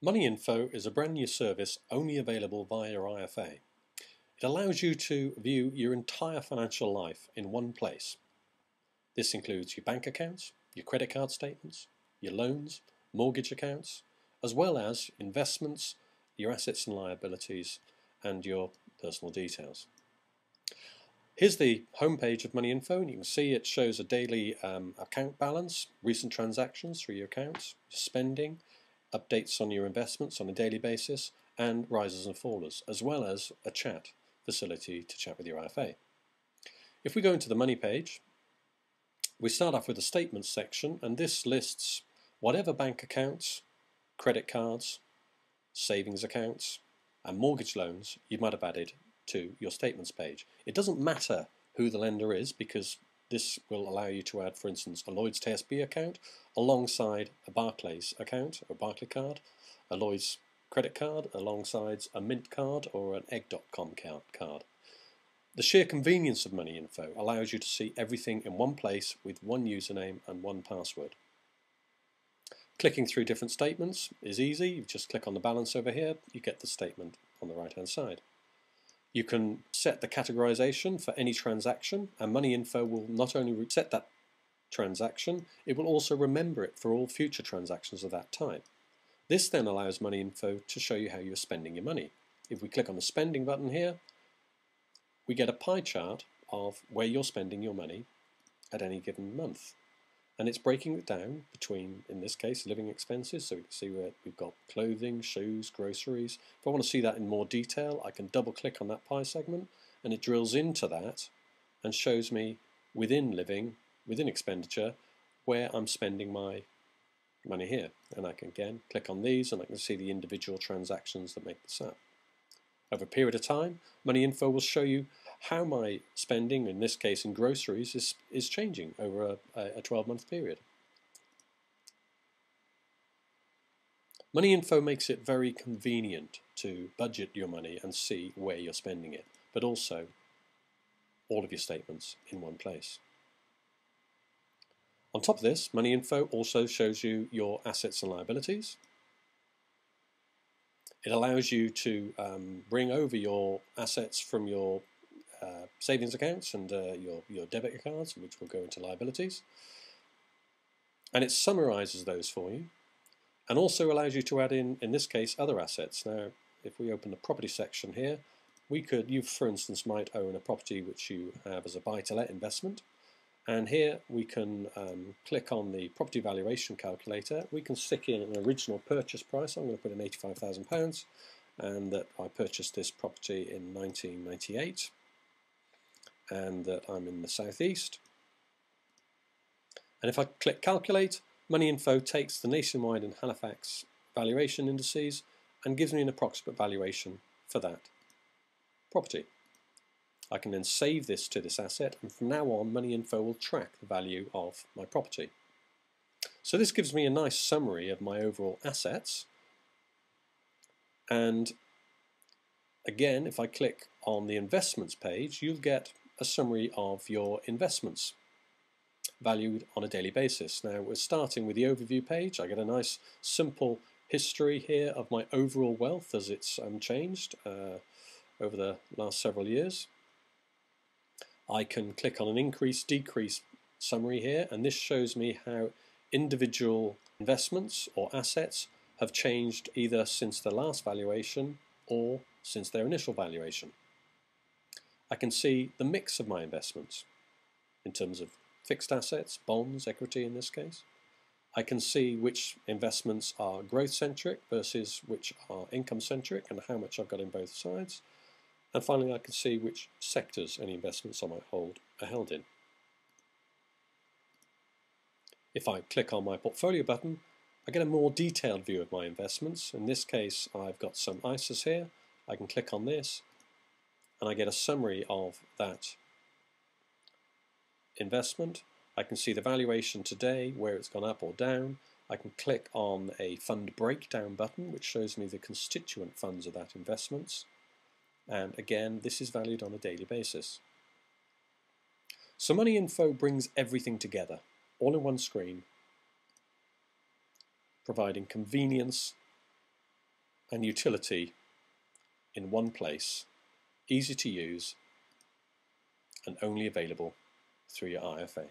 Moneyinfo is a brand new service only available via IFA. It allows you to view your entire financial life in one place. This includes your bank accounts, your credit card statements, your loans, mortgage accounts, as well as investments, your assets and liabilities, and your personal details. Here's the homepage of Moneyinfo, and you can see it shows a daily account balance, recent transactions through your accounts, spending, updates on your investments on a daily basis, and risers and fallers, as well as a chat facility to chat with your IFA. If we go into the money page, we start off with the statements section, and this lists whatever bank accounts, credit cards, savings accounts, and mortgage loans you might have added to your statements page. It doesn't matter who the lender is, because this will allow you to add, for instance, a Lloyds TSB account alongside a Barclays account or Barclay card, a Lloyds credit card alongside a Mint card or an egg.com card. The sheer convenience of Moneyinfo allows you to see everything in one place with one username and one password. Clicking through different statements is easy. You just click on the balance over here, you get the statement on the right hand side. You can set the categorization for any transaction, and Moneyinfo will not only set that transaction, it will also remember it for all future transactions of that type. This then allows Moneyinfo to show you how you're spending your money. If we click on the spending button here, we get a pie chart of where you're spending your money at any given month. And it's breaking it down between, in this case, living expenses. So we can see where we've got clothing, shoes, groceries. If I want to see that in more detail, I can double click on that pie segment, and it drills into that and shows me within living, within expenditure, where I'm spending my money here. And I can again click on these, and I can see the individual transactions that make this up. Over a period of time, Moneyinfo will show you how my spending, in this case in groceries, is changing over a 12-month period. Moneyinfo makes it very convenient to budget your money and see where you're spending it, but also all of your statements in one place. On top of this, Moneyinfo also shows you your assets and liabilities. It allows you to bring over your assets from your savings accounts and your debit cards, which will go into liabilities. And it summarizes those for you, and also allows you to add in this case, other assets. Now, if we open the property section here, you, for instance, might own a property which you have as a buy-to-let investment. And here we can click on the property valuation calculator. We can stick in an original purchase price. I'm going to put in £85,000, and that I purchased this property in 1998, and that I'm in the southeast. And if I click calculate, Moneyinfo takes the nationwide and Halifax valuation indices and gives me an approximate valuation for that property. I can then save this to this asset, and from now on Moneyinfo will track the value of my property. So this gives me a nice summary of my overall assets, and again, if I click on the investments page, you'll get a summary of your investments valued on a daily basis. Now we're starting with the overview page. I get a nice simple history here of my overall wealth as it's changed over the last several years. I can click on an increase decrease summary here, and this shows me how individual investments or assets have changed either since the last valuation or since their initial valuation. I can see the mix of my investments in terms of fixed assets, bonds, equity in this case. I can see which investments are growth-centric versus which are income-centric and how much I've got in both sides. And finally, I can see which sectors any investments I might hold are held in. If I click on my portfolio button, I get a more detailed view of my investments. In this case, I've got some ISAs here. I can click on this, and I get a summary of that investment. I can see the valuation today, where it's gone up or down. I can click on a fund breakdown button, which shows me the constituent funds of that investments. And again, this is valued on a daily basis. So Moneyinfo brings everything together, all in one screen, providing convenience and utility in one place, easy to use and only available through your IFA.